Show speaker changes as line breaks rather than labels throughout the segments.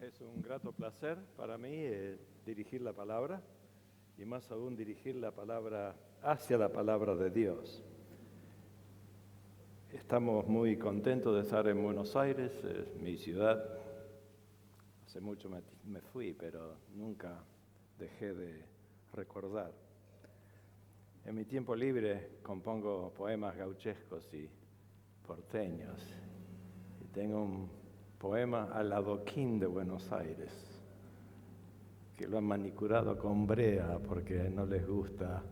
Es un grato placer para mí dirigir la palabra y más aún dirigir la palabra hacia la palabra de Dios. Estamos muy contentos de estar en Buenos Aires, es mi ciudad. Hace mucho me fui, pero nunca dejé de recordar. En mi tiempo libre compongo poemas gauchescos y porteños. Y tengo un poema al adoquín de Buenos Aires, que lo han manicurado con brea porque no les gusta,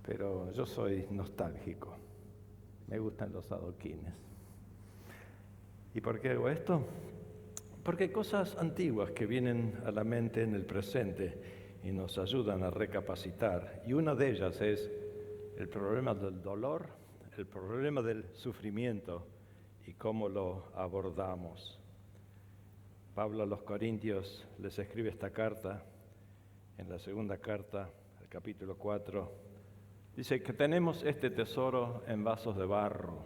pero yo soy nostálgico, me gustan los adoquines. ¿Y por qué hago esto? Porque hay cosas antiguas que vienen a la mente en el presente y nos ayudan a recapacitar, y una de ellas es el problema del dolor, el problema del sufrimiento y cómo lo abordamos. Pablo a los Corintios les escribe esta carta, en la segunda carta, el capítulo 4, dice que tenemos este tesoro en vasos de barro.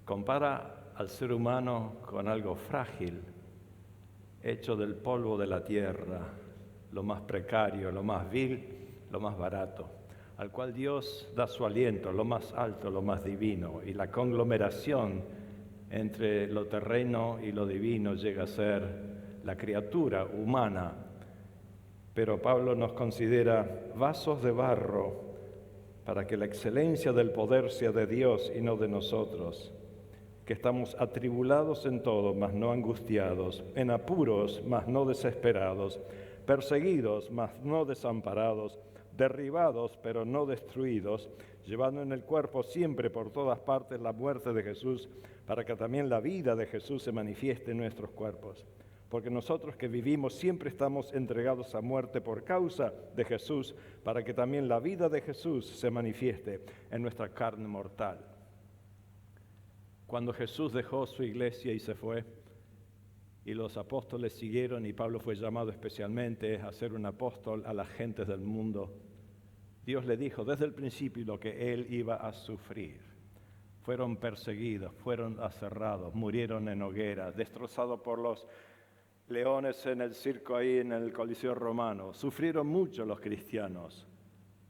Compara al ser humano con algo frágil, hecho del polvo de la tierra, lo más precario, lo más vil, lo más barato, al cual Dios da su aliento, lo más alto, lo más divino, y la conglomeración entre lo terreno y lo divino llega a ser la criatura humana. Pero Pablo nos considera vasos de barro para que la excelencia del poder sea de Dios y no de nosotros, que estamos atribulados en todo, mas no angustiados, en apuros, mas no desesperados, perseguidos, mas no desamparados, derribados, pero no destruidos, llevando en el cuerpo siempre por todas partes la muerte de Jesús, para que también la vida de Jesús se manifieste en nuestros cuerpos. Porque nosotros que vivimos siempre estamos entregados a muerte por causa de Jesús, para que también la vida de Jesús se manifieste en nuestra carne mortal. Cuando Jesús dejó su iglesia y se fue, y los apóstoles siguieron, y Pablo fue llamado especialmente a ser un apóstol a las gentes del mundo, Dios le dijo desde el principio lo que él iba a sufrir. Fueron perseguidos, fueron aserrados, murieron en hogueras, destrozados por los leones en el circo ahí en el Coliseo Romano. Sufrieron mucho los cristianos,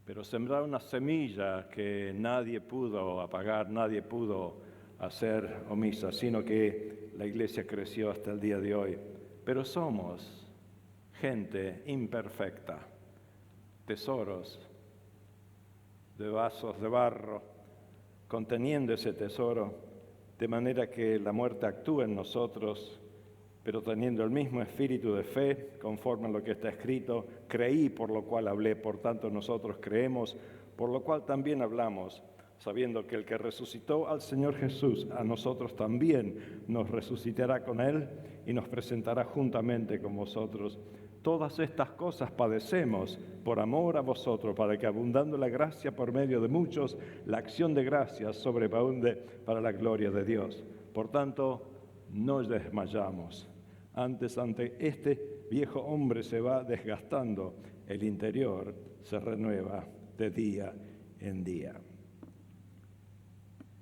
pero sembraron una semilla que nadie pudo apagar, nadie pudo hacer omisa, sino que la iglesia creció hasta el día de hoy. Pero somos gente imperfecta, tesoros de vasos de barro, conteniendo ese tesoro, de manera que la muerte actúa en nosotros, pero teniendo el mismo espíritu de fe, conforme a lo que está escrito, creí, por lo cual hablé, por tanto nosotros creemos, por lo cual también hablamos, sabiendo que el que resucitó al Señor Jesús, a nosotros también nos resucitará con Él y nos presentará juntamente con vosotros. Todas estas cosas padecemos por amor a vosotros, para que abundando la gracia por medio de muchos, la acción de gracias sobreabunde para la gloria de Dios. Por tanto, no desmayamos. Antes, ante este viejo hombre se va desgastando, el interior se renueva de día en día.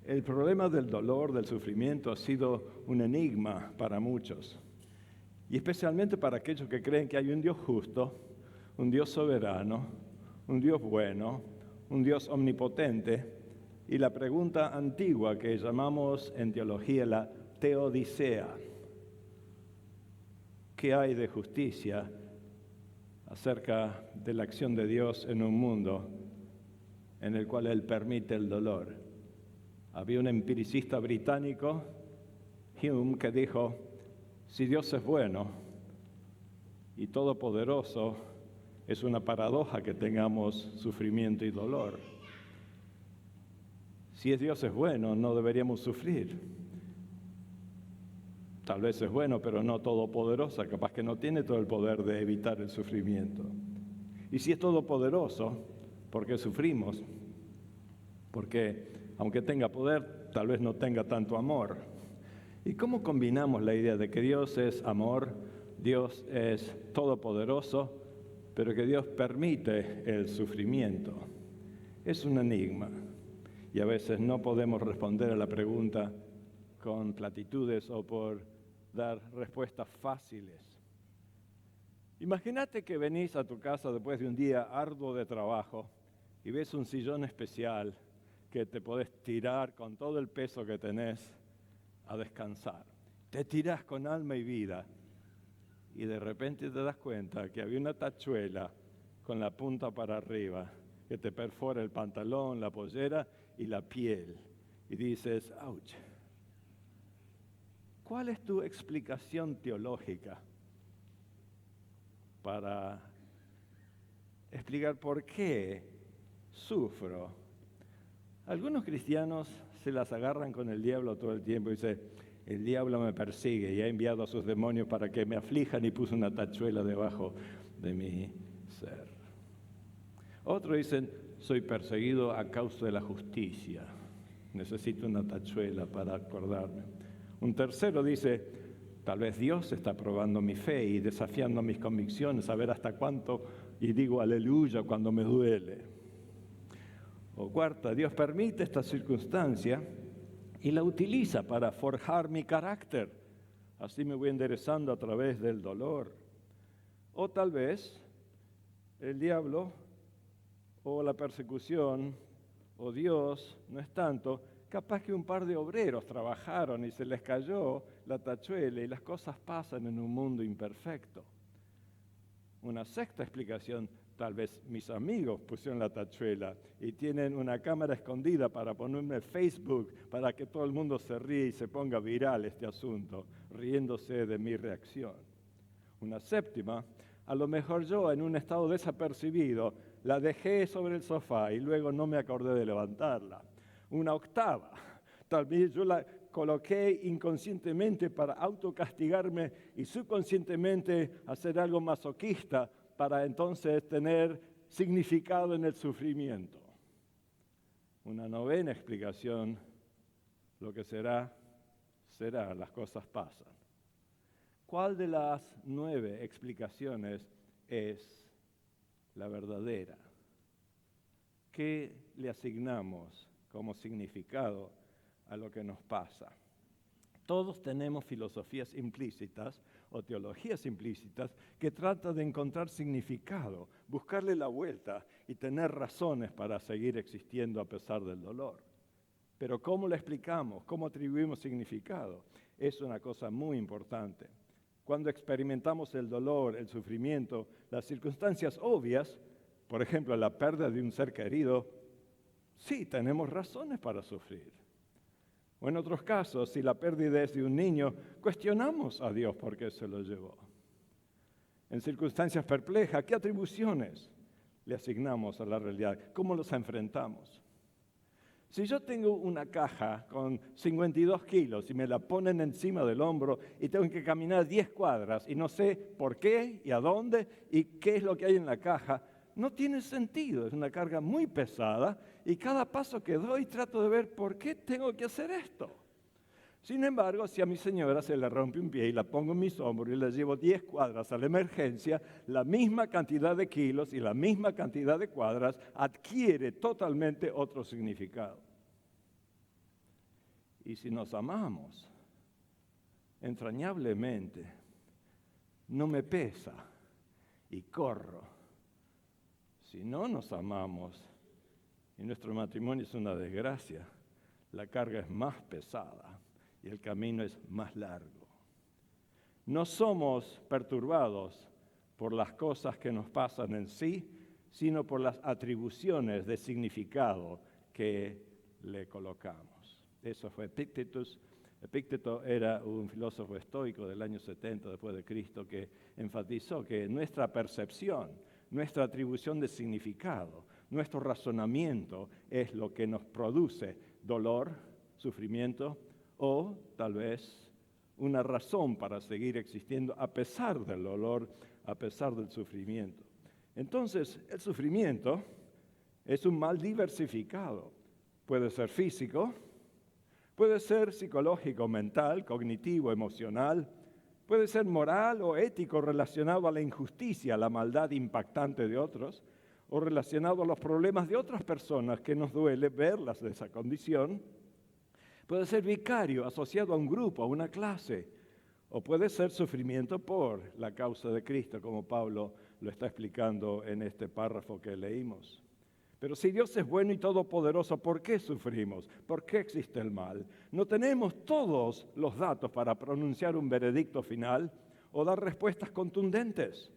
El problema del dolor, del sufrimiento, ha sido un enigma para muchos, y especialmente para aquellos que creen que hay un Dios justo, un Dios soberano, un Dios bueno, un Dios omnipotente, y la pregunta antigua que llamamos en teología la teodicea: ¿qué hay de justicia acerca de la acción de Dios en un mundo en el cual Él permite el dolor? Había un empiricista británico, Hume, que dijo: si Dios es bueno y todopoderoso, es una paradoja que tengamos sufrimiento y dolor. Si Dios es bueno, no deberíamos sufrir. Tal vez es bueno, pero no todopoderoso, capaz que no tiene todo el poder de evitar el sufrimiento. Y si es todopoderoso, ¿por qué sufrimos? Porque aunque tenga poder, tal vez no tenga tanto amor. ¿Y cómo combinamos la idea de que Dios es amor, Dios es todopoderoso, pero que Dios permite el sufrimiento? Es un enigma, y a veces no podemos responder a la pregunta con platitudes o por dar respuestas fáciles. Imagínate que venís a tu casa después de un día arduo de trabajo y ves un sillón especial que te podés tirar con todo el peso que tenés a descansar. Te tirás con alma y vida y de repente te das cuenta que había una tachuela con la punta para arriba que te perfora el pantalón, la pollera y la piel. Y dices, ¡ouch! ¿Cuál es tu explicación teológica para explicar por qué sufro? Algunos cristianos se las agarran con el diablo todo el tiempo y dicen, el diablo me persigue y ha enviado a sus demonios para que me aflijan y puso una tachuela debajo de mi ser. Otros dicen, soy perseguido a causa de la justicia. Necesito una tachuela para acordarme. Un tercero dice, tal vez Dios está probando mi fe y desafiando mis convicciones, a ver hasta cuánto, y digo aleluya cuando me duele. O cuarta, Dios permite esta circunstancia y la utiliza para forjar mi carácter. Así me voy enderezando a través del dolor. O tal vez el diablo o la persecución o Dios no es tanto. Capaz que un par de obreros trabajaron y se les cayó la tachuela y las cosas pasan en un mundo imperfecto. Una sexta explicación, tal vez mis amigos pusieron la tachuela y tienen una cámara escondida para ponerme en Facebook para que todo el mundo se ríe y se ponga viral este asunto, riéndose de mi reacción. Una séptima, a lo mejor yo en un estado desapercibido la dejé sobre el sofá y luego no me acordé de levantarla. Una octava, tal vez yo la coloqué inconscientemente para autocastigarme y subconscientemente hacer algo masoquista para entonces tener significado en el sufrimiento. Una novena explicación, lo que será, las cosas pasan. ¿Cuál de las 9 explicaciones es la verdadera? ¿Qué le asignamos como significado a lo que nos pasa? Todos tenemos filosofías implícitas o teologías implícitas que tratan de encontrar significado, buscarle la vuelta y tener razones para seguir existiendo a pesar del dolor. Pero ¿cómo lo explicamos? ¿Cómo atribuimos significado? Es una cosa muy importante. Cuando experimentamos el dolor, el sufrimiento, las circunstancias obvias, por ejemplo, la pérdida de un ser querido, sí, tenemos razones para sufrir. O en otros casos, si la pérdida es de un niño, cuestionamos a Dios por qué se lo llevó. En circunstancias perplejas, ¿qué atribuciones le asignamos a la realidad? ¿Cómo los enfrentamos? Si yo tengo una caja con 52 kilos y me la ponen encima del hombro y tengo que caminar 10 cuadras y no sé por qué y a dónde y qué es lo que hay en la caja, no tiene sentido, es una carga muy pesada y cada paso que doy trato de ver por qué tengo que hacer esto. Sin embargo, si a mi señora se le rompe un pie y la pongo en mis hombros y la llevo 10 cuadras a la emergencia, la misma cantidad de kilos y la misma cantidad de cuadras adquiere totalmente otro significado. Y si nos amamos entrañablemente, no me pesa y corro. Si no nos amamos y nuestro matrimonio es una desgracia, la carga es más pesada y el camino es más largo. No somos perturbados por las cosas que nos pasan en sí, sino por las atribuciones de significado que le colocamos. Eso fue Epictetus. Epicteto era un filósofo estoico del año 70 después de Cristo que enfatizó que nuestra percepción, nuestra atribución de significado, nuestro razonamiento es lo que nos produce dolor, sufrimiento o tal vez una razón para seguir existiendo a pesar del dolor, a pesar del sufrimiento. Entonces, el sufrimiento es un mal diversificado. Puede ser físico, puede ser psicológico, mental, cognitivo, emocional, puede ser moral o ético relacionado a la injusticia, a la maldad impactante de otros, o relacionado a los problemas de otras personas que nos duele verlas de esa condición. Puede ser vicario, asociado a un grupo, a una clase, o puede ser sufrimiento por la causa de Cristo, como Pablo lo está explicando en este párrafo que leímos. Pero si Dios es bueno y todopoderoso, ¿por qué sufrimos? ¿Por qué existe el mal? No tenemos todos los datos para pronunciar un veredicto final o dar respuestas contundentes.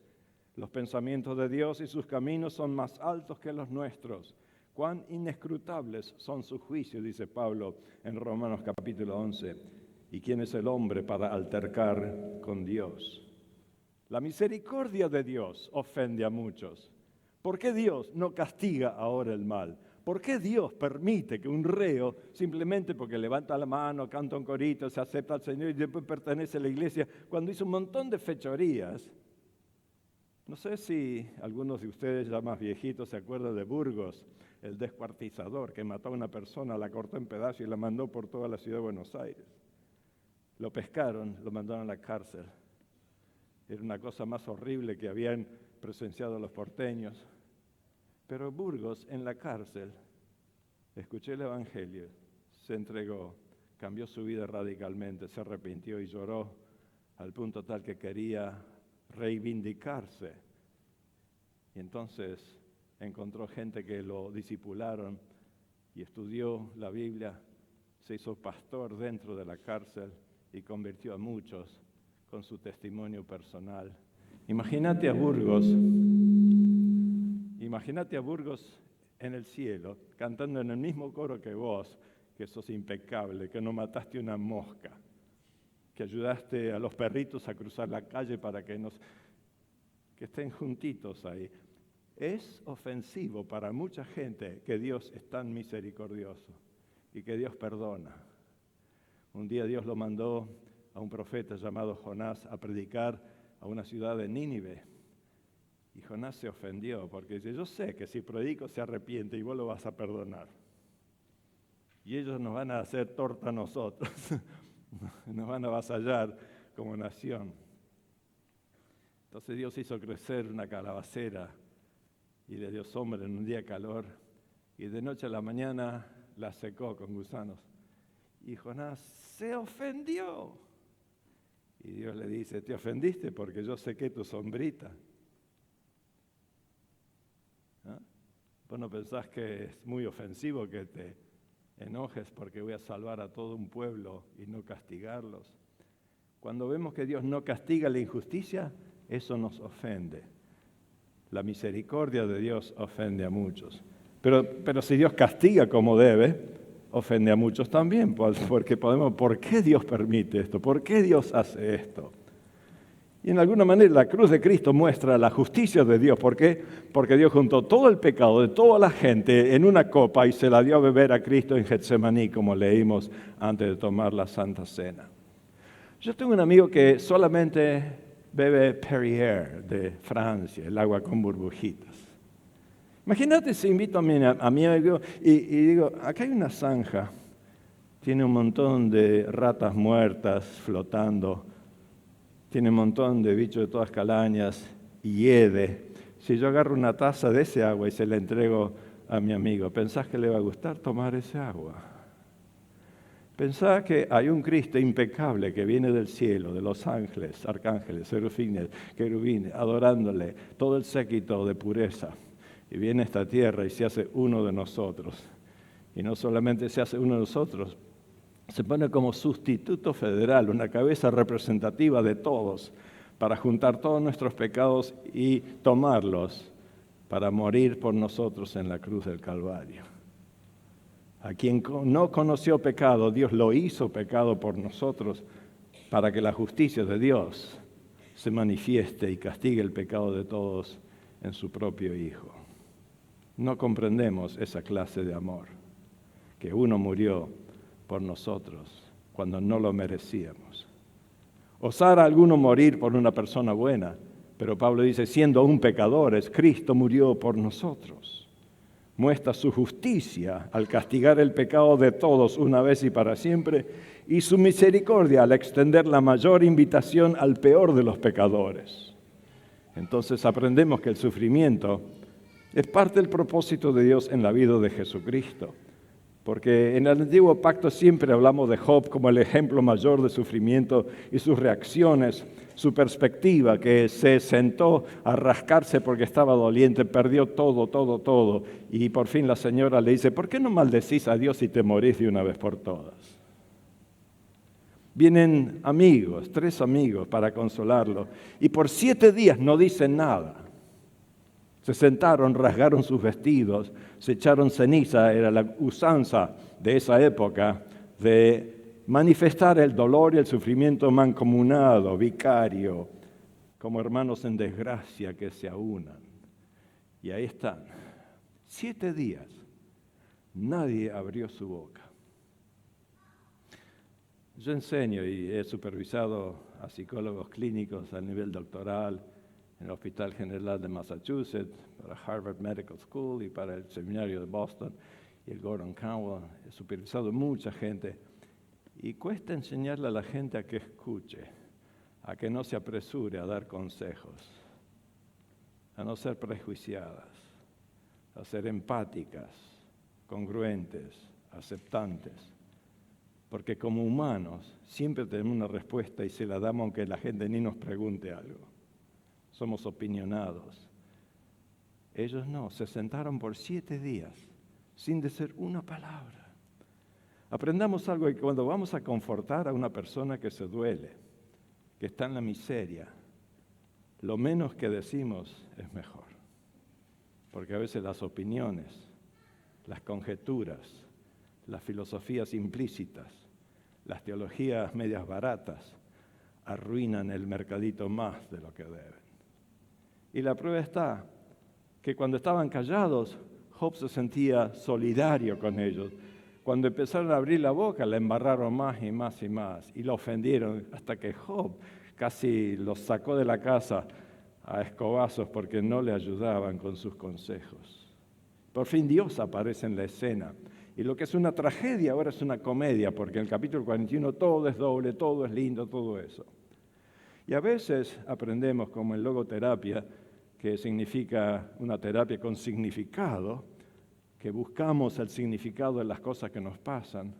Los pensamientos de Dios y sus caminos son más altos que los nuestros. Cuán inescrutables son sus juicios, dice Pablo en Romanos capítulo 11. ¿Y quién es el hombre para altercar con Dios? La misericordia de Dios ofende a muchos. ¿Por qué Dios no castiga ahora el mal? ¿Por qué Dios permite que un reo, simplemente porque levanta la mano, canta un corito, se acepta al Señor y después pertenece a la iglesia, cuando hizo un montón de fechorías? No sé si algunos de ustedes ya más viejitos se acuerdan de Burgos, el descuartizador que mató a una persona, la cortó en pedazos y la mandó por toda la ciudad de Buenos Aires. Lo pescaron, lo mandaron a la cárcel. Era una cosa más horrible que habían presenciado los porteños. Pero Burgos, en la cárcel, escuché el Evangelio, se entregó, cambió su vida radicalmente, se arrepintió y lloró al punto tal que quería reivindicarse. Y entonces encontró gente que lo discipularon y estudió la Biblia, se hizo pastor dentro de la cárcel y convirtió a muchos con su testimonio personal. Imagínate a Burgos en el cielo, cantando en el mismo coro que vos, que sos impecable, que no mataste una mosca, que ayudaste a los perritos a cruzar la calle para que estén juntitos ahí. Es ofensivo para mucha gente que Dios es tan misericordioso y que Dios perdona. Un día Dios lo mandó a un profeta llamado Jonás a predicar a una ciudad de Nínive. Y Jonás se ofendió porque dice, yo sé que si predico se arrepiente y vos lo vas a perdonar. Y ellos nos van a hacer torta a nosotros, nos van a avasallar como nación. Entonces Dios hizo crecer una calabacera y le dio sombra en un día de calor y de noche a la mañana la secó con gusanos. Y Jonás se ofendió. Y Dios le dice, te ofendiste porque yo sequé tu sombrita. ¿Ah? ¿Vos no pensás que es muy ofensivo que te enojes porque voy a salvar a todo un pueblo y no castigarlos? Cuando vemos que Dios no castiga la injusticia, eso nos ofende. La misericordia de Dios ofende a muchos. Pero si Dios castiga como debe, ofende a muchos también, porque ¿por qué Dios permite esto? ¿Por qué Dios hace esto? Y en alguna manera la cruz de Cristo muestra la justicia de Dios. ¿Por qué? Porque Dios juntó todo el pecado de toda la gente en una copa y se la dio a beber a Cristo en Getsemaní, como leímos antes de tomar la Santa Cena. Yo tengo un amigo que solamente bebe Perrier de Francia, el agua con burbujitas. Imagínate si invito a mi amigo y digo, acá hay una zanja, tiene un montón de ratas muertas flotando, tiene un montón de bichos de todas calañas y hiede. Si yo agarro una taza de ese agua y se la entrego a mi amigo, ¿pensás que le va a gustar tomar ese agua? Pensá que hay un Cristo impecable que viene del cielo, de los ángeles, arcángeles, serafines, querubines, adorándole, todo el séquito de pureza. Y viene a esta tierra y se hace uno de nosotros. Y no solamente se hace uno de nosotros, se pone como sustituto federal, una cabeza representativa de todos, para juntar todos nuestros pecados y tomarlos para morir por nosotros en la cruz del Calvario. A quien no conoció pecado, Dios lo hizo pecado por nosotros para que la justicia de Dios se manifieste y castigue el pecado de todos en su propio Hijo. No comprendemos esa clase de amor, que uno murió por nosotros cuando no lo merecíamos. Osara alguno morir por una persona buena, pero Pablo dice, siendo aún pecadores, Cristo murió por nosotros. Muestra su justicia al castigar el pecado de todos una vez y para siempre, y su misericordia al extender la mayor invitación al peor de los pecadores. Entonces aprendemos que el sufrimiento es parte del propósito de Dios en la vida de Jesucristo, porque en el Antiguo Pacto siempre hablamos de Job como el ejemplo mayor de sufrimiento y sus reacciones, su perspectiva, que se sentó a rascarse porque estaba doliente, perdió todo, y por fin la señora le dice, ¿por qué no maldecís a Dios y te morís de una vez por todas? Vienen amigos, 3 amigos para consolarlo, y por 7 días no dicen nada. Se sentaron, rasgaron sus vestidos, se echaron ceniza, era la usanza de esa época de manifestar el dolor y el sufrimiento mancomunado, vicario, como hermanos en desgracia que se aunan. Y ahí están, 7 días, nadie abrió su boca. Yo enseño y he supervisado a psicólogos clínicos a nivel doctoral en el Hospital General de Massachusetts, para Harvard Medical School y para el Seminario de Boston y el Gordon Conwell. He supervisado mucha gente y cuesta enseñarle a la gente a que escuche, a que no se apresure a dar consejos, a no ser prejuiciadas, a ser empáticas, congruentes, aceptantes. Porque como humanos siempre tenemos una respuesta y se la damos aunque la gente ni nos pregunte algo. Somos opinionados. Ellos no, se sentaron por 7 días sin decir una palabra. Aprendamos algo que cuando vamos a confortar a una persona que se duele, que está en la miseria, lo menos que decimos es mejor. Porque a veces las opiniones, las conjeturas, las filosofías implícitas, las teologías medias baratas, arruinan el mercadito más de lo que deben. Y la prueba está que cuando estaban callados, Job se sentía solidario con ellos. Cuando empezaron a abrir la boca, la embarraron más y más y más, y lo ofendieron hasta que Job casi los sacó de la casa a escobazos porque no le ayudaban con sus consejos. Por fin Dios aparece en la escena. Y lo que es una tragedia ahora es una comedia, porque en el capítulo 41 todo es doble, todo es lindo, todo eso. Y a veces aprendemos, como en logoterapia, que significa una terapia con significado, que buscamos el significado de las cosas que nos pasan.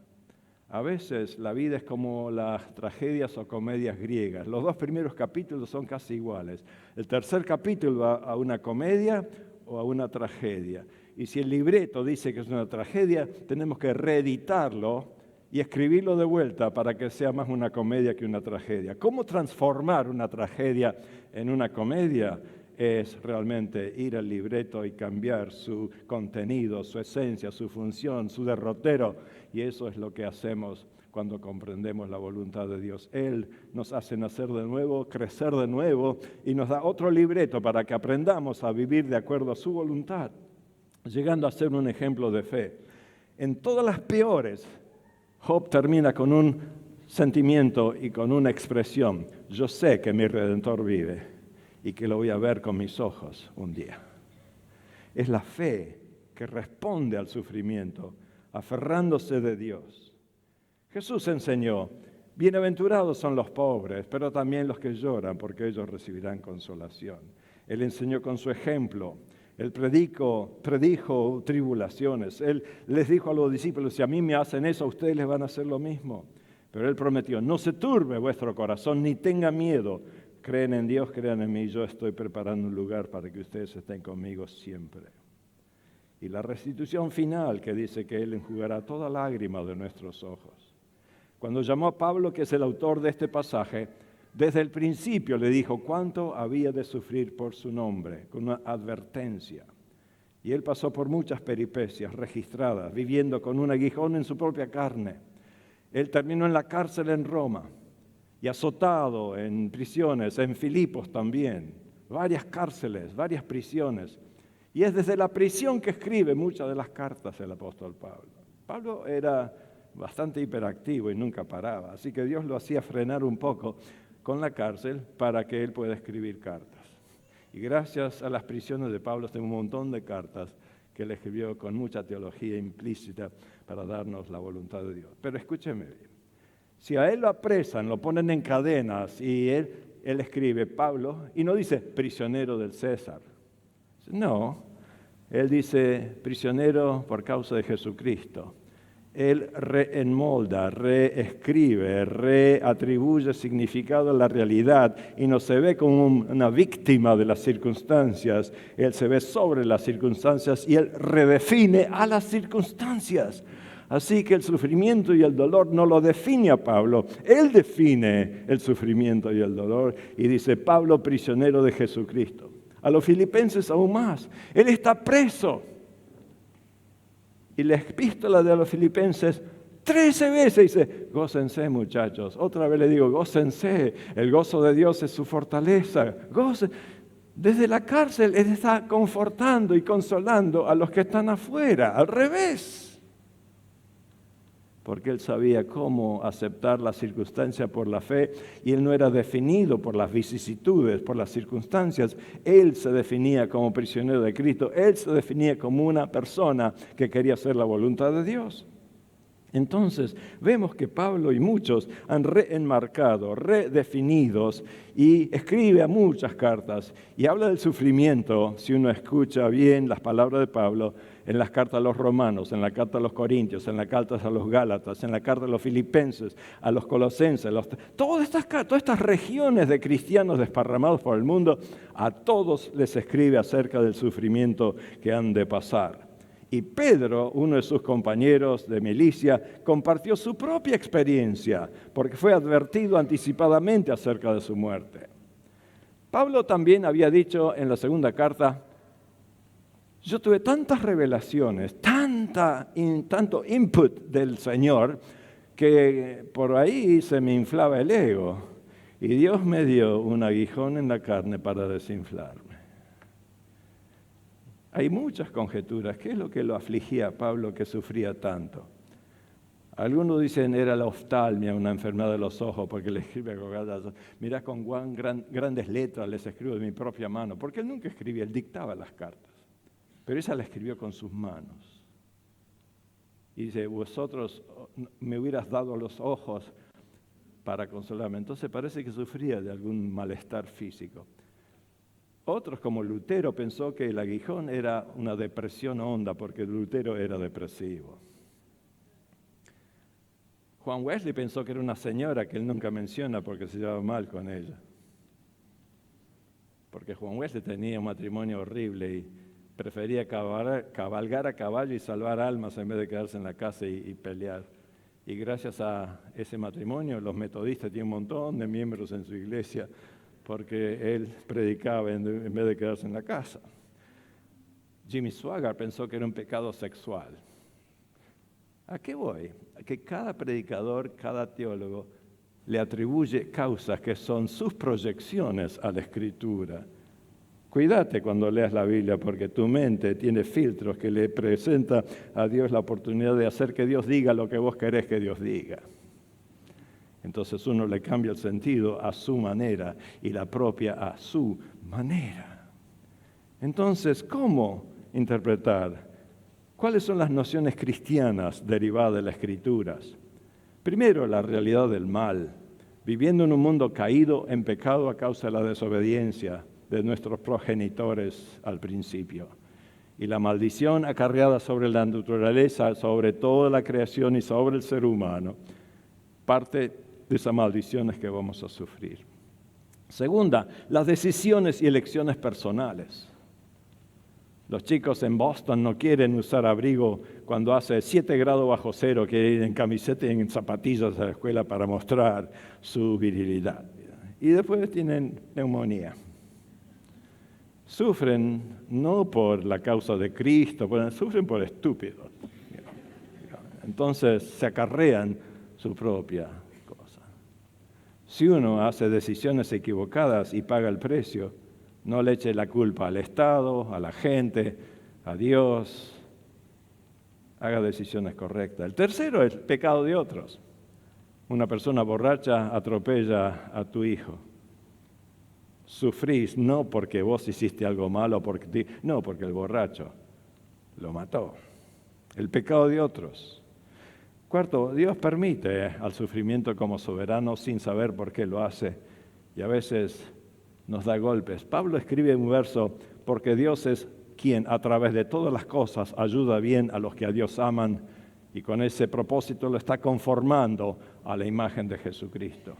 A veces la vida es como las tragedias o comedias griegas. Los 2 primeros capítulos son casi iguales. El tercer capítulo va a una comedia o a una tragedia. Y si el libreto dice que es una tragedia, tenemos que reeditarlo y escribirlo de vuelta para que sea más una comedia que una tragedia. ¿Cómo transformar una tragedia en una comedia? Es realmente ir al libreto y cambiar su contenido, su esencia, su función, su derrotero. Y eso es lo que hacemos cuando comprendemos la voluntad de Dios. Él nos hace nacer de nuevo, crecer de nuevo y nos da otro libreto para que aprendamos a vivir de acuerdo a su voluntad, llegando a ser un ejemplo de fe. En todas las peores, Job termina con un sentimiento y con una expresión. Yo sé que mi Redentor vive y que lo voy a ver con mis ojos un día. Es la fe que responde al sufrimiento, aferrándose de Dios. Jesús enseñó, bienaventurados son los pobres, pero también los que lloran, porque ellos recibirán consolación. Él enseñó con su ejemplo. Él predijo tribulaciones. Él les dijo a los discípulos, si a mí me hacen eso, a ustedes les van a hacer lo mismo. Pero Él prometió, no se turbe vuestro corazón, ni tenga miedo. Creen en Dios, crean en mí, yo estoy preparando un lugar para que ustedes estén conmigo siempre. Y la restitución final que dice que Él enjugará toda lágrima de nuestros ojos. Cuando llamó a Pablo, que es el autor de este pasaje, desde el principio le dijo cuánto había de sufrir por su nombre, con una advertencia. Y él pasó por muchas peripecias registradas, viviendo con un aguijón en su propia carne. Él terminó en la cárcel en Roma y azotado en prisiones, en Filipos también, varias cárceles, varias prisiones. Y es desde la prisión que escribe muchas de las cartas el apóstol Pablo. Pablo era bastante hiperactivo y nunca paraba, así que Dios lo hacía frenar un poco con la cárcel para que él pueda escribir cartas. Y gracias a las prisiones de Pablo tengo un montón de cartas que él escribió con mucha teología implícita para darnos la voluntad de Dios. Pero escúcheme bien, si a él lo apresan, lo ponen en cadenas y él escribe Pablo y no dice prisionero del César. No, él dice prisionero por causa de Jesucristo. Él reenmolda, reescribe, reatribuye significado a la realidad y no se ve como una víctima de las circunstancias. Él se ve sobre las circunstancias y Él redefine a las circunstancias. Así que el sufrimiento y el dolor no lo define a Pablo. Él define el sufrimiento y el dolor y dice, Pablo, prisionero de Jesucristo. A los filipenses aún más. Él está preso. Y la epístola de los filipenses 13 veces dice, gócense muchachos. Otra vez le digo, gócense. El gozo de Dios es su fortaleza. Gócense. Desde la cárcel Él está confortando y consolando a los que están afuera. Al revés. Porque Él sabía cómo aceptar la circunstancia por la fe y Él no era definido por las vicisitudes, por las circunstancias. Él se definía como prisionero de Cristo, Él se definía como una persona que quería hacer la voluntad de Dios. Entonces, vemos que Pablo y muchos han reenmarcado, redefinidos y escribe a muchas cartas y habla del sufrimiento, si uno escucha bien las palabras de Pablo, en las cartas a los romanos, en la carta a los corintios, en las cartas a los gálatas, en la carta a los filipenses, a los colosenses, todas estas regiones de cristianos desparramados por el mundo, a todos les escribe acerca del sufrimiento que han de pasar. Y Pedro, uno de sus compañeros de milicia, compartió su propia experiencia, porque fue advertido anticipadamente acerca de su muerte. Pablo también había dicho en la segunda carta, yo tuve tantas revelaciones, tanto input del Señor, que por ahí se me inflaba el ego. Y Dios me dio un aguijón en la carne para desinflarme. Hay muchas conjeturas. ¿Qué es lo que lo afligía a Pablo que sufría tanto? Algunos dicen era la oftalmia, una enfermedad de los ojos, porque le escribe con mirá con grandes letras, les escribo de mi propia mano, porque él nunca escribía, él dictaba las cartas. Pero esa la escribió con sus manos. Y dice, vosotros me hubieras dado los ojos para consolarme. Entonces parece que sufría de algún malestar físico. Otros, como Lutero, pensó que el aguijón era una depresión honda, porque Lutero era depresivo. Juan Wesley pensó que era una señora que él nunca menciona porque se llevaba mal con ella. Porque Juan Wesley tenía un matrimonio horrible y prefería cabalgar a caballo y salvar almas en vez de quedarse en la casa y pelear. Y gracias a ese matrimonio, los metodistas tienen un montón de miembros en su iglesia, porque él predicaba en vez de quedarse en la casa. Jimmy Swaggart pensó que era un pecado sexual. ¿A qué voy? A que cada predicador, cada teólogo, le atribuye causas que son sus proyecciones a la Escritura. Cuídate cuando leas la Biblia, porque tu mente tiene filtros que le presenta a Dios la oportunidad de hacer que Dios diga lo que vos querés que Dios diga. Entonces uno le cambia el sentido a su manera y la propia a su manera. Entonces, ¿cómo interpretar? ¿Cuáles son las nociones cristianas derivadas de las Escrituras? Primero, la realidad del mal, viviendo en un mundo caído en pecado a causa de la desobediencia de nuestros progenitores al principio. Y la maldición acarreada sobre la naturaleza, sobre toda la creación y sobre el ser humano, parte de esas maldiciones que vamos a sufrir. Segunda, las decisiones y elecciones personales. Los chicos en Boston no quieren usar abrigo cuando hace 7 grados bajo cero, quieren ir en camiseta y en zapatillas a la escuela para mostrar su virilidad. Y después tienen neumonía. Sufren no por la causa de Cristo, sufren por estúpidos. Entonces se acarrean su propia cosa. Si uno hace decisiones equivocadas y paga el precio, no le eche la culpa al Estado, a la gente, a Dios. Haga decisiones correctas. El tercero es el pecado de otros. Una persona borracha atropella a tu hijo. Sufrís no porque vos hiciste algo malo, no, porque el borracho lo mató. El pecado de otros. Cuarto, Dios permite al sufrimiento como soberano sin saber por qué lo hace y a veces nos da golpes. Pablo escribe un verso, porque Dios es quien a través de todas las cosas ayuda bien a los que a Dios aman y con ese propósito lo está conformando a la imagen de Jesucristo.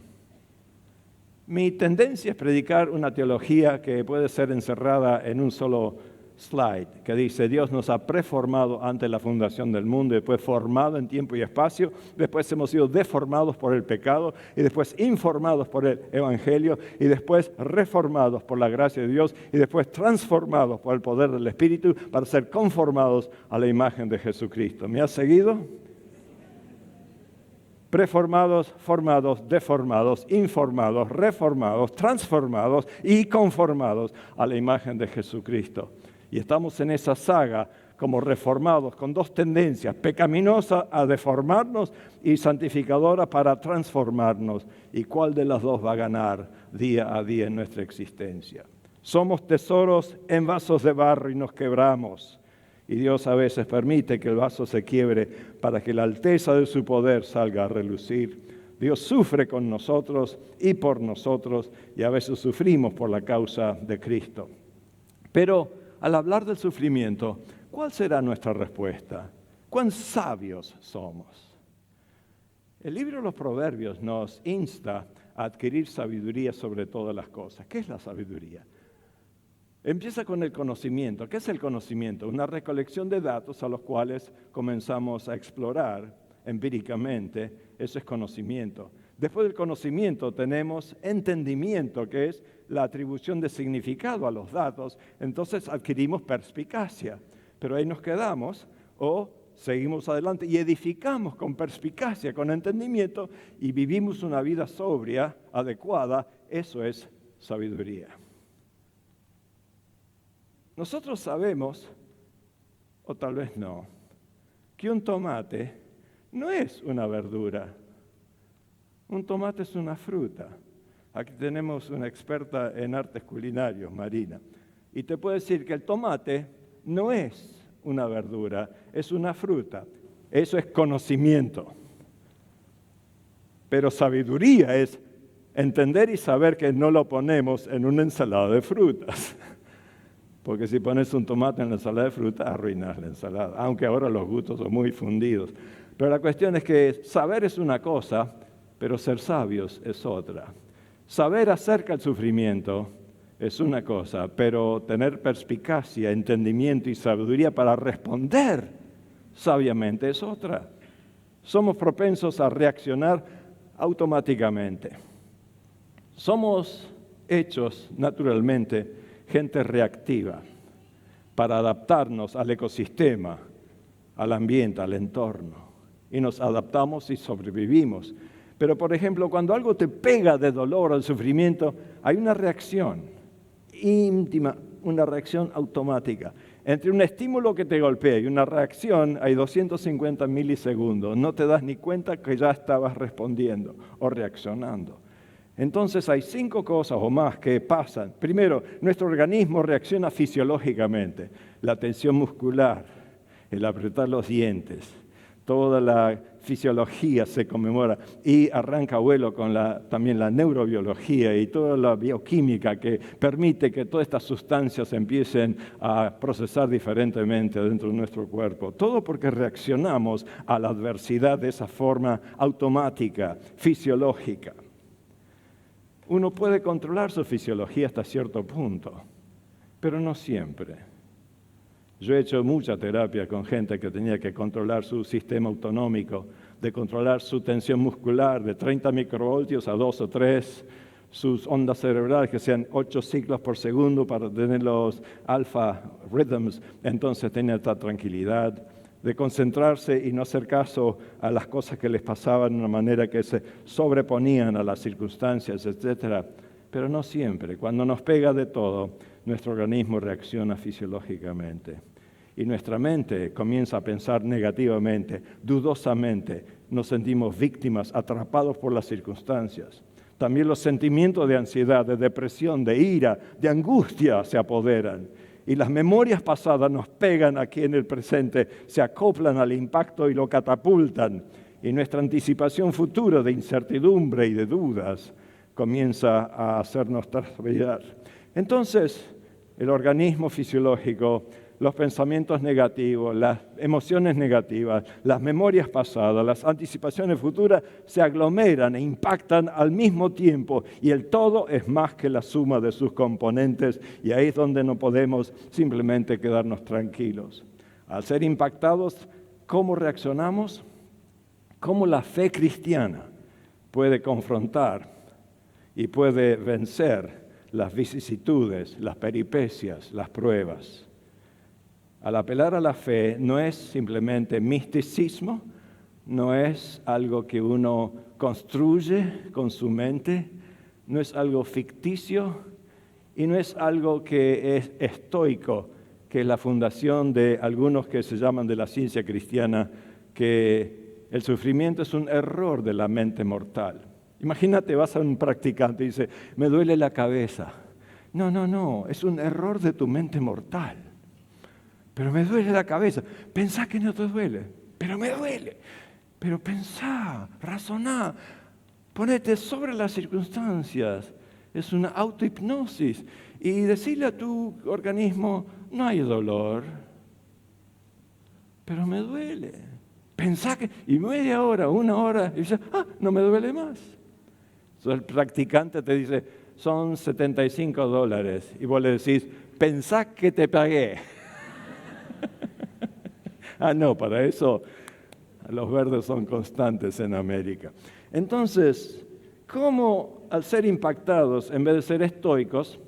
Mi tendencia es predicar una teología que puede ser encerrada en un solo slide, que dice: Dios nos ha preformado antes de la fundación del mundo, después formado en tiempo y espacio, después hemos sido deformados por el pecado, y después informados por el Evangelio, y después reformados por la gracia de Dios, y después transformados por el poder del Espíritu para ser conformados a la imagen de Jesucristo. ¿Me has seguido? Preformados, formados, deformados, informados, reformados, transformados y conformados a la imagen de Jesucristo. Y estamos en esa saga como reformados con dos tendencias: pecaminosa a deformarnos y santificadora para transformarnos. ¿Y cuál de las dos va a ganar día a día en nuestra existencia? Somos tesoros en vasos de barro y nos quebramos. Y Dios a veces permite que el vaso se quiebre para que la alteza de su poder salga a relucir. Dios sufre con nosotros y por nosotros, y a veces sufrimos por la causa de Cristo. Pero al hablar del sufrimiento, ¿cuál será nuestra respuesta? ¿Cuán sabios somos? El libro de los Proverbios nos insta a adquirir sabiduría sobre todas las cosas. ¿Qué es la sabiduría? Empieza con el conocimiento. ¿Qué es el conocimiento? Una recolección de datos a los cuales comenzamos a explorar empíricamente. Eso es conocimiento. Después del conocimiento tenemos entendimiento, que es la atribución de significado a los datos. Entonces adquirimos perspicacia, pero ahí nos quedamos o seguimos adelante y edificamos con perspicacia, con entendimiento, y vivimos una vida sobria, adecuada. Eso es sabiduría. Nosotros sabemos, o tal vez no, que un tomate no es una verdura. Un tomate es una fruta. Aquí tenemos una experta en artes culinarios, Marina, y te puede decir que el tomate no es una verdura, es una fruta. Eso es conocimiento. Pero sabiduría es entender y saber que no lo ponemos en una ensalada de frutas. Porque si pones un tomate en la ensalada de frutas, arruinas la ensalada, aunque ahora los gustos son muy fundidos. Pero la cuestión es que saber es una cosa, pero ser sabios es otra. Saber acerca del sufrimiento es una cosa, pero tener perspicacia, entendimiento y sabiduría para responder sabiamente es otra. Somos propensos a reaccionar automáticamente. Somos hechos naturalmente gente reactiva para adaptarnos al ecosistema, al ambiente, al entorno. Y nos adaptamos y sobrevivimos. Pero, por ejemplo, cuando algo te pega de dolor o de sufrimiento, hay una reacción íntima, una reacción automática. Entre un estímulo que te golpea y una reacción hay 250 milisegundos. No te das ni cuenta que ya estabas respondiendo o reaccionando. Entonces hay 5 cosas o más que pasan. Primero, nuestro organismo reacciona fisiológicamente. La tensión muscular, el apretar los dientes, toda la fisiología se conmemora y arranca vuelo con también la neurobiología y toda la bioquímica que permite que todas estas sustancias empiecen a procesar diferentemente dentro de nuestro cuerpo. Todo porque reaccionamos a la adversidad de esa forma automática, fisiológica. Uno puede controlar su fisiología hasta cierto punto, pero no siempre. Yo he hecho mucha terapia con gente que tenía que controlar su sistema autonómico, de controlar su tensión muscular de 30 microvoltios a 2 o 3, sus ondas cerebrales que sean 8 ciclos por segundo para tener los alpha rhythms, entonces tener esta tranquilidad, de concentrarse y no hacer caso a las cosas que les pasaban de una manera que se sobreponían a las circunstancias, etc. Pero no siempre. Cuando nos pega de todo, nuestro organismo reacciona fisiológicamente. Y nuestra mente comienza a pensar negativamente, dudosamente. Nos sentimos víctimas, atrapados por las circunstancias. También los sentimientos de ansiedad, de depresión, de ira, de angustia se apoderan. Y las memorias pasadas nos pegan aquí en el presente, se acoplan al impacto y lo catapultan. Y nuestra anticipación futura de incertidumbre y de dudas comienza a hacernos traspiar. Entonces, el organismo fisiológico los pensamientos negativos, las emociones negativas, las memorias pasadas, las anticipaciones futuras se aglomeran e impactan al mismo tiempo y el todo es más que la suma de sus componentes y ahí es donde no podemos simplemente quedarnos tranquilos. Al ser impactados, ¿cómo reaccionamos? ¿Cómo la fe cristiana puede confrontar y puede vencer las vicisitudes, las peripecias, las pruebas? Al apelar a la fe no es simplemente misticismo, no es algo que uno construye con su mente, no es algo ficticio y no es algo que es estoico, que es la fundación de algunos que se llaman de la ciencia cristiana, que el sufrimiento es un error de la mente mortal. Imagínate, vas a un practicante y dice, me duele la cabeza. No, es un error de tu mente mortal. Pero me duele la cabeza. Pensá que no te duele, pero me duele. Pero pensá, razoná, ponete sobre las circunstancias. Es una autohipnosis. Y decirle a tu organismo, no hay dolor, pero me duele. Pensá que, y media hora, una hora, y dices, no me duele más. Entonces el practicante te dice, son $75. Y vos le decís, pensá que te pagué. No, para eso los verdes son constantes en América. Entonces, ¿cómo al ser impactados, en vez de ser estoicos,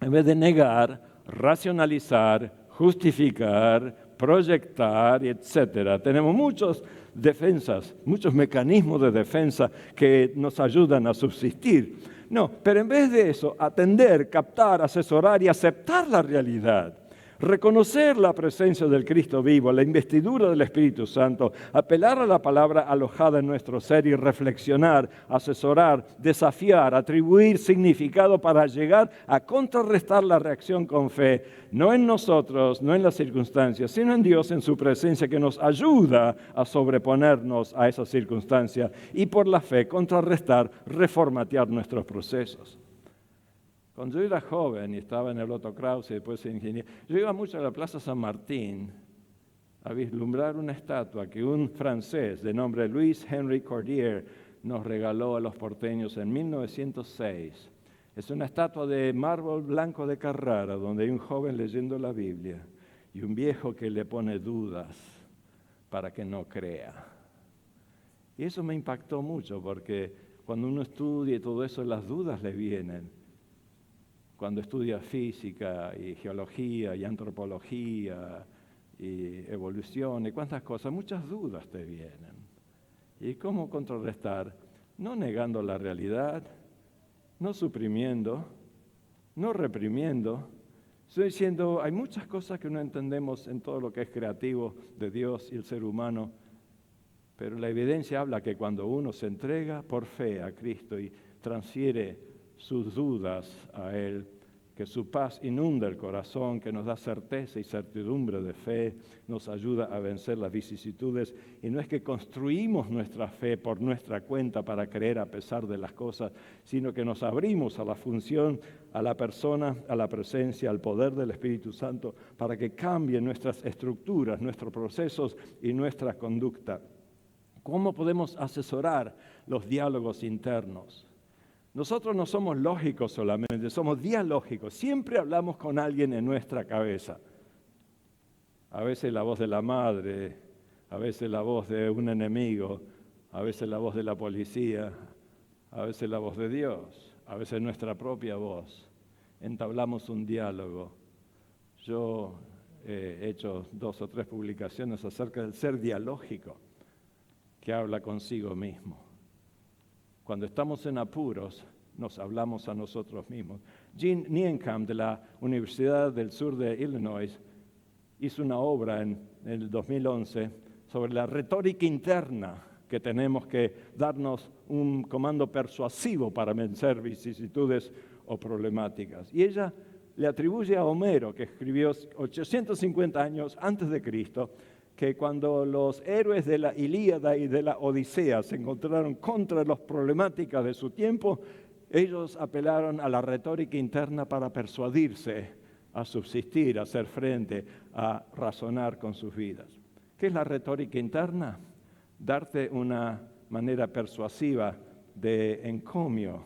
en vez de negar, racionalizar, justificar, proyectar, etcétera, tenemos muchas defensas, muchos mecanismos de defensa que nos ayudan a subsistir? No, pero en vez de eso, atender, captar, asesorar y aceptar la realidad, reconocer la presencia del Cristo vivo, la investidura del Espíritu Santo, apelar a la palabra alojada en nuestro ser y reflexionar, asesorar, desafiar, atribuir significado para llegar a contrarrestar la reacción con fe, no en nosotros, no en las circunstancias, sino en Dios, en su presencia que nos ayuda a sobreponernos a esas circunstancias y por la fe contrarrestar, reformatear nuestros procesos. Cuando yo era joven y estaba en el Otto Krause y después en ingeniería, yo iba mucho a la Plaza San Martín a vislumbrar una estatua que un francés de nombre Louis Henry Cordier nos regaló a los porteños en 1906. Es una estatua de mármol blanco de Carrara, donde hay un joven leyendo la Biblia y un viejo que le pone dudas para que no crea. Y eso me impactó mucho porque cuando uno estudia y todo eso, las dudas le vienen. Cuando estudia física y geología y antropología y evolución y cuántas cosas, muchas dudas te vienen. ¿Y cómo contrarrestar? No negando la realidad, no suprimiendo, no reprimiendo. Estoy diciendo, hay muchas cosas que no entendemos en todo lo que es creativo de Dios y el ser humano, pero la evidencia habla que cuando uno se entrega por fe a Cristo y transfiere sus dudas a Él, que su paz inunda el corazón, que nos da certeza y certidumbre de fe, nos ayuda a vencer las vicisitudes. Y no es que construimos nuestra fe por nuestra cuenta para creer a pesar de las cosas, sino que nos abrimos a la función, a la persona, a la presencia, al poder del Espíritu Santo para que cambien nuestras estructuras, nuestros procesos y nuestra conducta. ¿Cómo podemos asesorar los diálogos internos? Nosotros no somos lógicos solamente, somos dialógicos. Siempre hablamos con alguien en nuestra cabeza. A veces la voz de la madre, a veces la voz de un enemigo, a veces la voz de la policía, a veces la voz de Dios, a veces nuestra propia voz. Entablamos un diálogo. Yo he hecho 2 o 3 publicaciones acerca del ser dialógico, que habla consigo mismo. Cuando estamos en apuros, nos hablamos a nosotros mismos. Gene Nienkamp, de la Universidad del Sur de Illinois, hizo una obra en el 2011 sobre la retórica interna, que tenemos que darnos un comando persuasivo para vencer vicisitudes o problemáticas. Y ella le atribuye a Homero, que escribió 850 años antes de Cristo, que cuando los héroes de la Ilíada y de la Odisea se encontraron contra las problemáticas de su tiempo, ellos apelaron a la retórica interna para persuadirse a subsistir, a hacer frente, a razonar con sus vidas. ¿Qué es la retórica interna? Darte una manera persuasiva de encomio,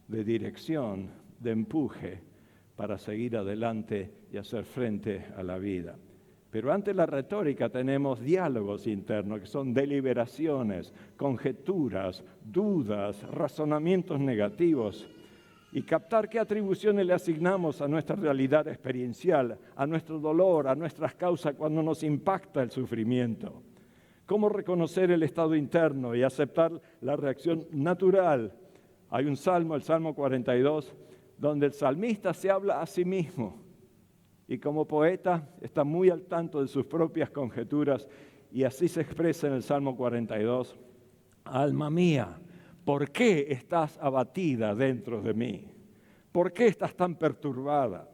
de dirección, de empuje para seguir adelante y hacer frente a la vida. Pero ante la retórica tenemos diálogos internos, que son deliberaciones, conjeturas, dudas, razonamientos negativos, y captar qué atribuciones le asignamos a nuestra realidad experiencial, a nuestro dolor, a nuestras causas cuando nos impacta el sufrimiento. Cómo reconocer el estado interno y aceptar la reacción natural. Hay un salmo, el Salmo 42, donde el salmista se habla a sí mismo. Y como poeta está muy al tanto de sus propias conjeturas y así se expresa en el Salmo 42. Alma mía, ¿por qué estás abatida dentro de mí? ¿Por qué estás tan perturbada?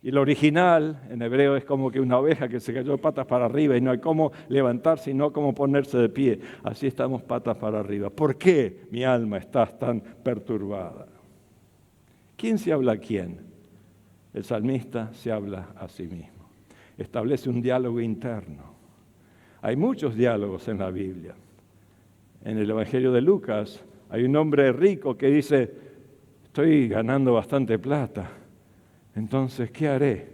Y el original en hebreo es como que una oveja que se cayó patas para arriba y no hay cómo levantarse y no cómo ponerse de pie. Así estamos patas para arriba. ¿Por qué, mi alma, estás tan perturbada? ¿Quién se habla a quién? El salmista se habla a sí mismo. Establece un diálogo interno. Hay muchos diálogos en la Biblia. En el Evangelio de Lucas hay un hombre rico que dice, estoy ganando bastante plata, entonces, ¿qué haré?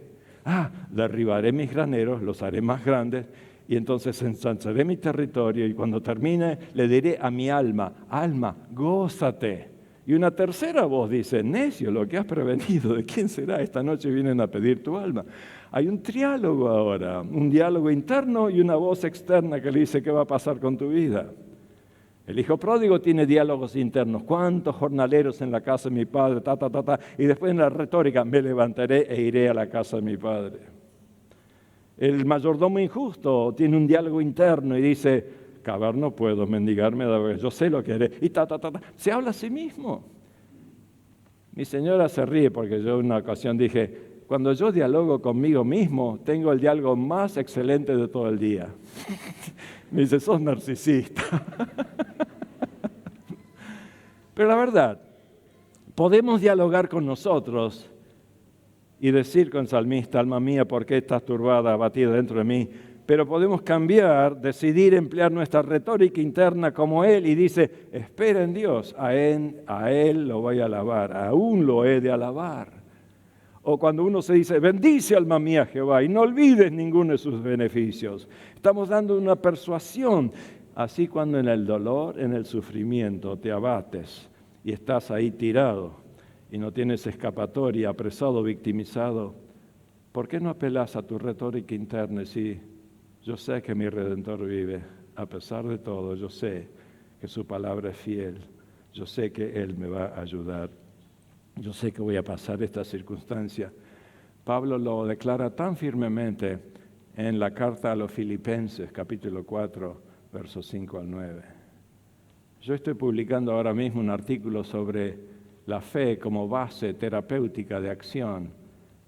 Derribaré mis graneros, los haré más grandes, y entonces ensancharé mi territorio, y cuando termine le diré a mi alma, alma, gózate. Y una tercera voz dice, necio, lo que has prevenido, ¿de quién será? Esta noche vienen a pedir tu alma. Hay un triálogo ahora, un diálogo interno y una voz externa que le dice qué va a pasar con tu vida. El hijo pródigo tiene diálogos internos. ¿Cuántos jornaleros en la casa de mi padre? Y después en la retórica, me levantaré e iré a la casa de mi padre. El mayordomo injusto tiene un diálogo interno y dice, cavar no puedo, mendigarme yo sé lo que haré. Y se habla a sí mismo. Mi señora se ríe porque yo en una ocasión dije, cuando yo dialogo conmigo mismo, tengo el diálogo más excelente de todo el día. Me dice, sos narcisista. Pero la verdad, podemos dialogar con nosotros y decir con el salmista, alma mía, ¿por qué estás turbada, abatida dentro de mí? Pero podemos cambiar, decidir emplear nuestra retórica interna como Él y dice, espera en Dios, a Él lo voy a alabar, aún lo he de alabar. O cuando uno se dice, bendice alma mía Jehová y no olvides ninguno de sus beneficios. Estamos dando una persuasión. Así cuando en el dolor, en el sufrimiento te abates y estás ahí tirado y no tienes escapatoria, apresado, victimizado, ¿por qué no apelas a tu retórica interna y decir, yo sé que mi Redentor vive, a pesar de todo, yo sé que su palabra es fiel, yo sé que Él me va a ayudar, yo sé que voy a pasar esta circunstancia. Pablo lo declara tan firmemente en la carta a los Filipenses, capítulo 4, versos 5 al 9. Yo estoy publicando ahora mismo un artículo sobre la fe como base terapéutica de acción,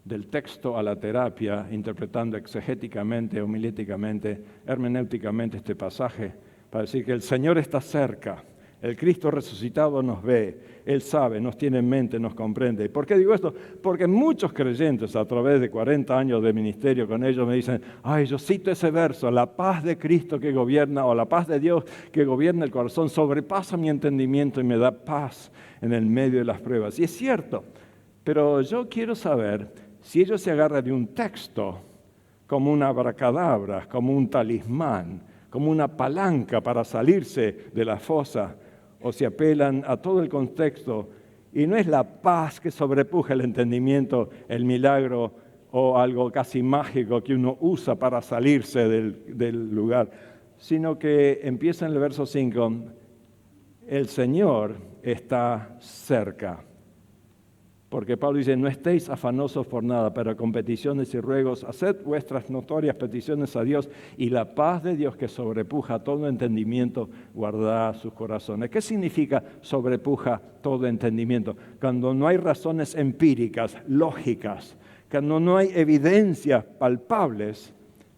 del texto a la terapia, interpretando exegéticamente, homiléticamente, hermenéuticamente este pasaje, para decir que el Señor está cerca, el Cristo resucitado nos ve, Él sabe, nos tiene en mente, nos comprende. ¿Y por qué digo esto? Porque muchos creyentes a través de 40 años de ministerio con ellos me dicen, yo cito ese verso, la paz de Cristo que gobierna o la paz de Dios que gobierna el corazón sobrepasa mi entendimiento y me da paz en el medio de las pruebas. Y es cierto, pero yo quiero saber si ellos se agarran de un texto como una abracadabra, como un talismán, como una palanca para salirse de la fosa, o se apelan a todo el contexto, y no es la paz que sobrepuja el entendimiento, el milagro o algo casi mágico que uno usa para salirse del lugar, sino que empieza en el verso 5, el Señor está cerca. Porque Pablo dice, no estéis afanosos por nada, pero con peticiones y ruegos, haced vuestras notorias peticiones a Dios y la paz de Dios que sobrepuja todo entendimiento, guardará sus corazones. ¿Qué significa sobrepuja todo entendimiento? Cuando no hay razones empíricas, lógicas, cuando no hay evidencias palpables,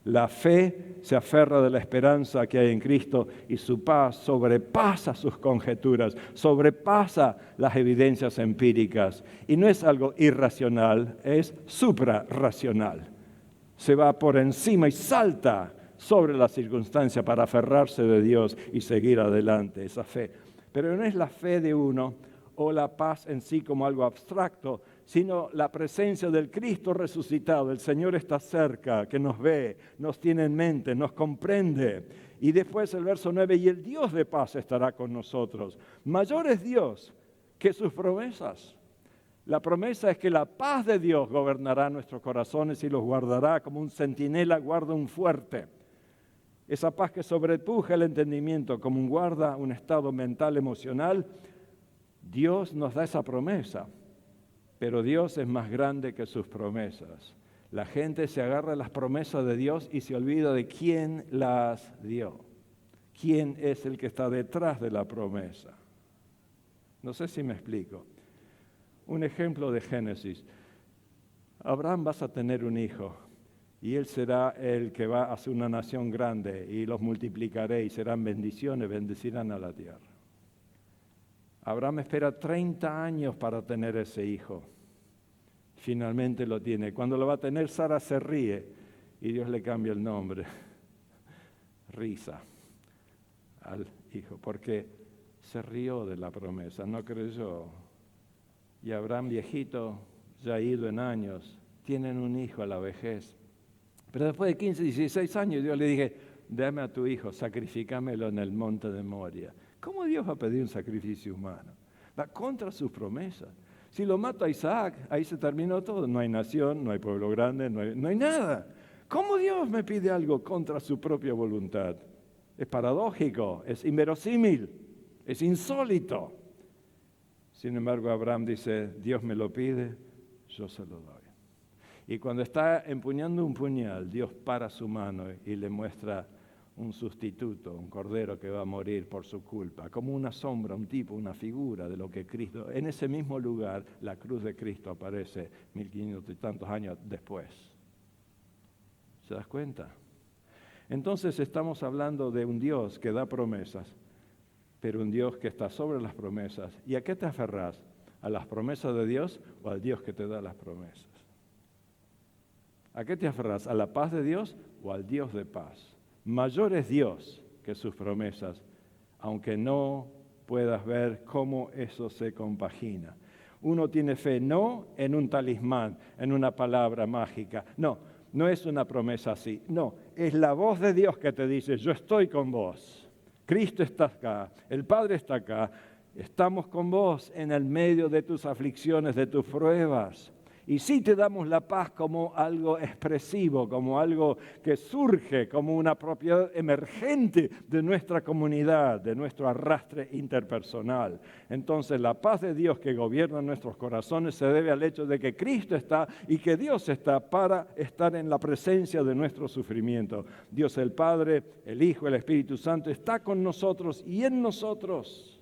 La fe se aferra de la esperanza que hay en Cristo y su paz sobrepasa sus conjeturas, sobrepasa las evidencias empíricas. Y no es algo irracional, es suprarracional. Se va por encima y salta sobre la circunstancia para aferrarse de Dios y seguir adelante, esa fe. Pero no es la fe de uno o la paz en sí como algo abstracto, sino la presencia del Cristo resucitado. El Señor está cerca, que nos ve, nos tiene en mente, nos comprende. Y después el verso 9, y el Dios de paz estará con nosotros. Mayor es Dios que sus promesas. La promesa es que la paz de Dios gobernará nuestros corazones y los guardará como un centinela guarda un fuerte. Esa paz que sobrepuja el entendimiento como un guarda un estado mental, emocional. Dios nos da esa promesa, pero Dios es más grande que sus promesas. La gente se agarra a las promesas de Dios y se olvida de quién las dio. ¿Quién es el que está detrás de la promesa? No sé si me explico. Un ejemplo de Génesis. Abraham, vas a tener un hijo y él será el que va a hacer una nación grande y los multiplicaré y serán bendiciones, bendecirán a la tierra. Abraham espera 30 años para tener ese hijo. Finalmente lo tiene. Cuando lo va a tener, Sara se ríe y Dios le cambia el nombre. Risa al hijo, porque se rió de la promesa, no creyó. Y Abraham, viejito, ya ido en años, tienen un hijo a la vejez. Pero después de 15, 16 años, Dios le dije, dame a tu hijo, sacrifícamelo en el monte de Moria. ¿Cómo Dios va a pedir un sacrificio humano? Va contra sus promesas. Si lo mato a Isaac, ahí se terminó todo. No hay nación, no hay pueblo grande, no hay nada. ¿Cómo Dios me pide algo contra su propia voluntad? Es paradójico, es inverosímil, es insólito. Sin embargo, Abraham dice, Dios me lo pide, yo se lo doy. Y cuando está empuñando un puñal, Dios para su mano y le muestra un sustituto, un cordero que va a morir por su culpa, como una sombra, un tipo, una figura de lo que Cristo. En ese mismo lugar, la cruz de Cristo aparece 1500 y tantos años después. ¿Se das cuenta? Entonces estamos hablando de un Dios que da promesas, pero un Dios que está sobre las promesas. ¿Y a qué te aferrás? ¿A las promesas de Dios o al Dios que te da las promesas? ¿A qué te aferrás? ¿A la paz de Dios o al Dios de paz? Mayor es Dios que sus promesas, aunque no puedas ver cómo eso se compagina. Uno tiene fe no en un talismán, en una palabra mágica. No es una promesa así. No, es la voz de Dios que te dice, yo estoy con vos. Cristo está acá, el Padre está acá. Estamos con vos en el medio de tus aflicciones, de tus pruebas. Y sí te damos la paz como algo expresivo, como algo que surge, como una propiedad emergente de nuestra comunidad, de nuestro arrastre interpersonal. Entonces la paz de Dios que gobierna nuestros corazones se debe al hecho de que Cristo está y que Dios está para estar en la presencia de nuestro sufrimiento. Dios el Padre, el Hijo, el Espíritu Santo está con nosotros y en nosotros.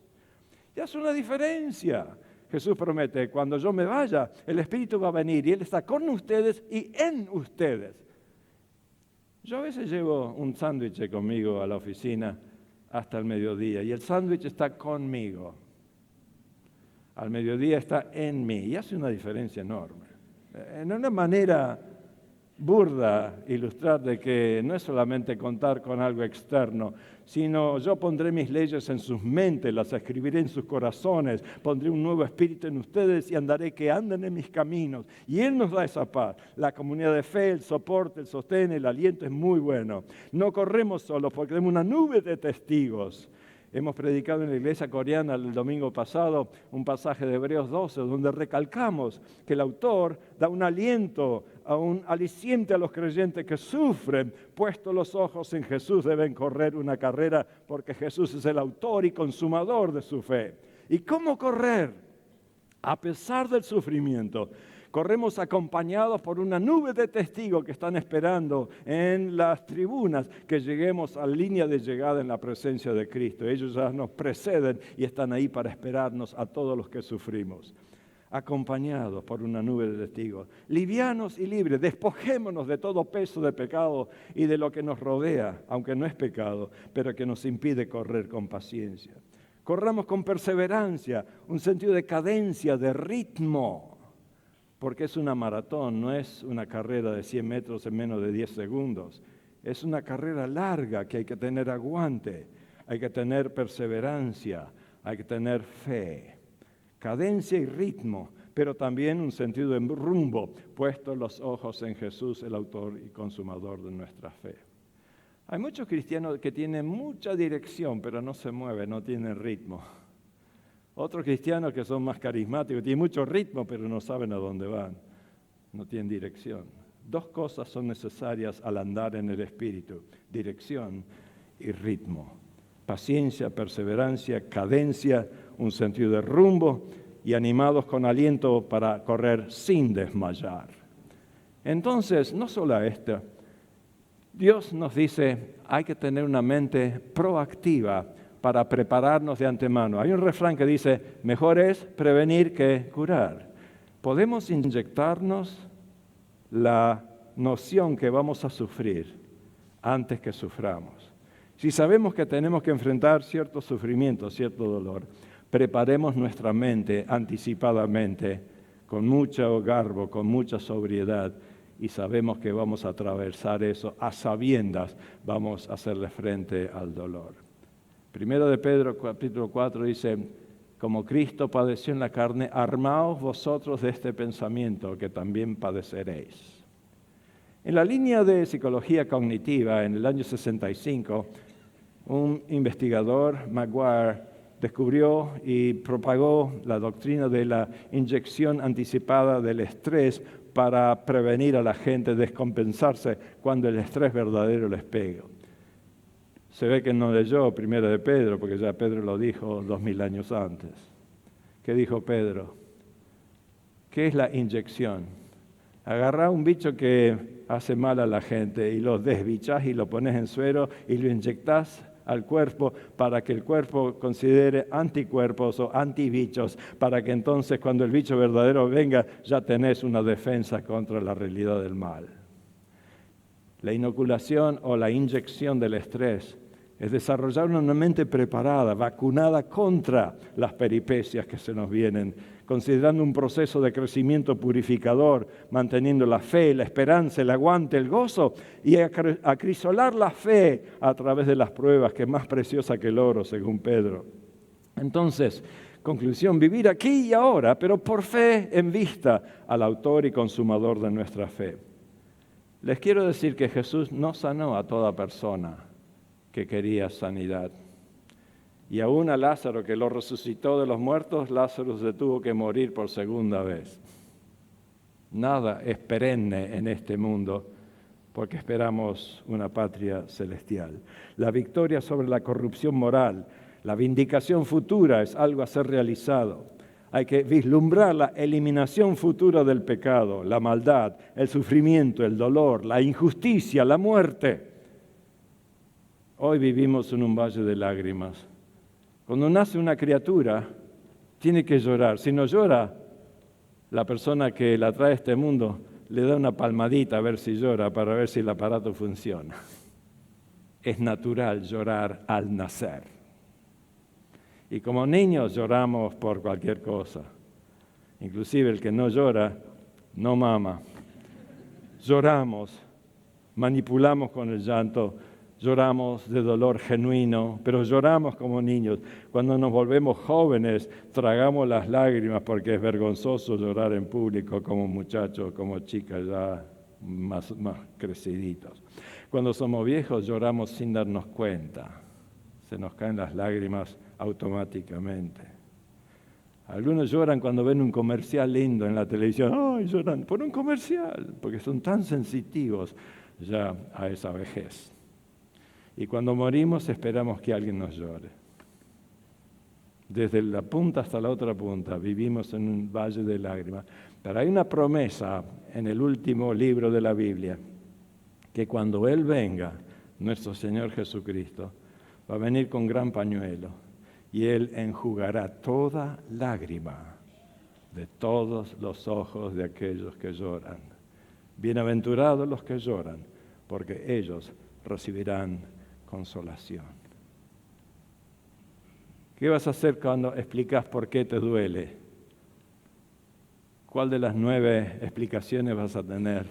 Ya es una diferencia. Jesús promete, cuando yo me vaya, el Espíritu va a venir y Él está con ustedes y en ustedes. Yo a veces llevo un sándwich conmigo a la oficina hasta el mediodía y el sándwich está conmigo. Al mediodía está en mí y hace una diferencia enorme. En una manera burda ilustrar de que no es solamente contar con algo externo, sino yo pondré mis leyes en sus mentes, las escribiré en sus corazones, pondré un nuevo espíritu en ustedes y andaré que anden en mis caminos. Y Él nos da esa paz. La comunidad de fe, el soporte, el sostén, el aliento es muy bueno. No corremos solos porque tenemos una nube de testigos. Hemos predicado en la iglesia coreana el domingo pasado un pasaje de Hebreos 12 donde recalcamos que el autor da un aliento, un aliciente a los creyentes que sufren. Puestos los ojos en Jesús deben correr una carrera porque Jesús es el autor y consumador de su fe. ¿Y cómo correr? A pesar del sufrimiento. Corremos acompañados por una nube de testigos que están esperando en las tribunas que lleguemos a la línea de llegada en la presencia de Cristo. Ellos ya nos preceden y están ahí para esperarnos a todos los que sufrimos. acompañados por una nube de testigos, livianos y libres, despojémonos de todo peso de pecado y de lo que nos rodea, aunque no es pecado, pero que nos impide correr con paciencia. Corramos con perseverancia, un sentido de cadencia, de ritmo, porque es una maratón, no es una carrera de 100 metros en menos de 10 segundos. Es una carrera larga que hay que tener aguante, hay que tener perseverancia, hay que tener fe. Cadencia y ritmo, pero también un sentido de rumbo, puestos los ojos en Jesús, el autor y consumador de nuestra fe. Hay muchos cristianos que tienen mucha dirección, pero no se mueven, no tienen ritmo. Otros cristianos que son más carismáticos, tienen mucho ritmo, pero no saben a dónde van, no tienen dirección. Dos cosas son necesarias al andar en el Espíritu: dirección y ritmo. Paciencia, perseverancia, cadencia, un sentido de rumbo y animados con aliento para correr sin desmayar. Entonces, no solo esto, Dios nos dice, hay que tener una mente proactiva para prepararnos de antemano. Hay un refrán que dice, mejor es prevenir que curar. Podemos inyectarnos la noción que vamos a sufrir antes que suframos. Si sabemos que tenemos que enfrentar cierto sufrimiento, cierto dolor, preparemos nuestra mente anticipadamente, con mucho garbo, con mucha sobriedad, y sabemos que vamos a atravesar eso a sabiendas, vamos a hacerle frente al dolor. Primero de Pedro, capítulo 4, dice, como Cristo padeció en la carne, armaos vosotros de este pensamiento, que también padeceréis. En la línea de psicología cognitiva, en el año 65, un investigador, Maguire, descubrió y propagó la doctrina de la inyección anticipada del estrés para prevenir a la gente descompensarse cuando el estrés verdadero les pega. Se ve que no leyó Primera de Pedro, porque ya Pedro lo dijo 2000 años antes. ¿Qué dijo Pedro? ¿Qué es la inyección? Agarrá un bicho que hace mal a la gente y lo desbichás y lo pones en suero y lo inyectás al cuerpo para que el cuerpo considere anticuerpos o antibichos, para que entonces cuando el bicho verdadero venga ya tenés una defensa contra la realidad del mal. La inoculación o la inyección del estrés es desarrollar una mente preparada, vacunada contra las peripecias que se nos vienen, considerando un proceso de crecimiento purificador, manteniendo la fe, la esperanza, el aguante, el gozo, y acrisolar la fe a través de las pruebas, que es más preciosa que el oro, según Pedro. Entonces, conclusión, vivir aquí y ahora, pero por fe en vista al autor y consumador de nuestra fe. Les quiero decir que Jesús no sanó a toda persona que quería sanidad. Y aún a Lázaro, que lo resucitó de los muertos, Lázaro se tuvo que morir por segunda vez. Nada es perenne en este mundo, porque esperamos una patria celestial. La victoria sobre la corrupción moral, la vindicación futura es algo a ser realizado. Hay que vislumbrar la eliminación futura del pecado, la maldad, el sufrimiento, el dolor, la injusticia, la muerte. Hoy vivimos en un valle de lágrimas. Cuando nace una criatura, tiene que llorar. Si no llora, la persona que la trae a este mundo le da una palmadita a ver si llora, para ver si el aparato funciona. Es natural llorar al nacer. Y como niños lloramos por cualquier cosa. Inclusive el que no llora, no mama. Lloramos, manipulamos con el llanto, lloramos de dolor genuino, pero lloramos como niños. Cuando nos volvemos jóvenes, tragamos las lágrimas porque es vergonzoso llorar en público como muchachos, como chicas ya más creciditos. Cuando somos viejos, lloramos sin darnos cuenta. Se nos caen las lágrimas automáticamente. Algunos lloran cuando ven un comercial lindo en la televisión. ¡Ay, lloran por un comercial! Porque son tan sensitivos ya a esa vejez. Y cuando morimos esperamos que alguien nos llore. Desde la punta hasta la otra punta vivimos en un valle de lágrimas. Pero hay una promesa en el último libro de la Biblia, que cuando Él venga, nuestro Señor Jesucristo, va a venir con gran pañuelo y Él enjugará toda lágrima de todos los ojos de aquellos que lloran. Bienaventurados los que lloran, porque ellos recibirán consolación. ¿Qué vas a hacer cuando explicas por qué te duele? ¿Cuál de las 9 explicaciones vas a tener?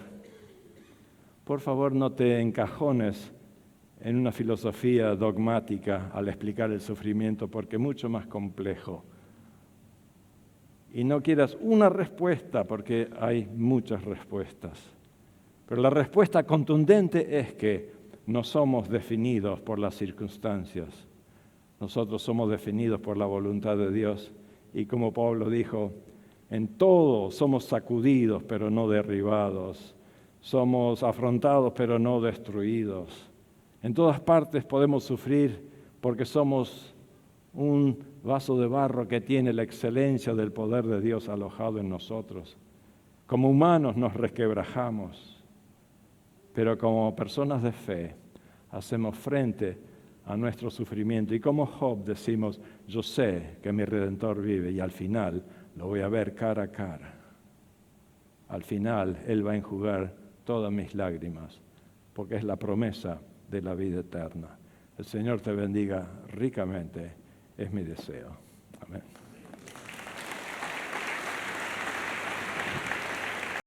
Por favor, no te encajones en una filosofía dogmática al explicar el sufrimiento, porque es mucho más complejo. Y no quieras una respuesta, porque hay muchas respuestas. Pero la respuesta contundente es que no somos definidos por las circunstancias. Nosotros somos definidos por la voluntad de Dios. Y como Pablo dijo, en todo somos sacudidos, pero no derribados. Somos afrontados, pero no destruidos. En todas partes podemos sufrir porque somos un vaso de barro que tiene la excelencia del poder de Dios alojado en nosotros. Como humanos nos resquebrajamos, pero como personas de fe hacemos frente a nuestro sufrimiento. Y como Job decimos, yo sé que mi Redentor vive y al final lo voy a ver cara a cara. Al final Él va a enjugar todas mis lágrimas, porque es la promesa de la vida eterna. El Señor te bendiga ricamente, es mi deseo. Amén.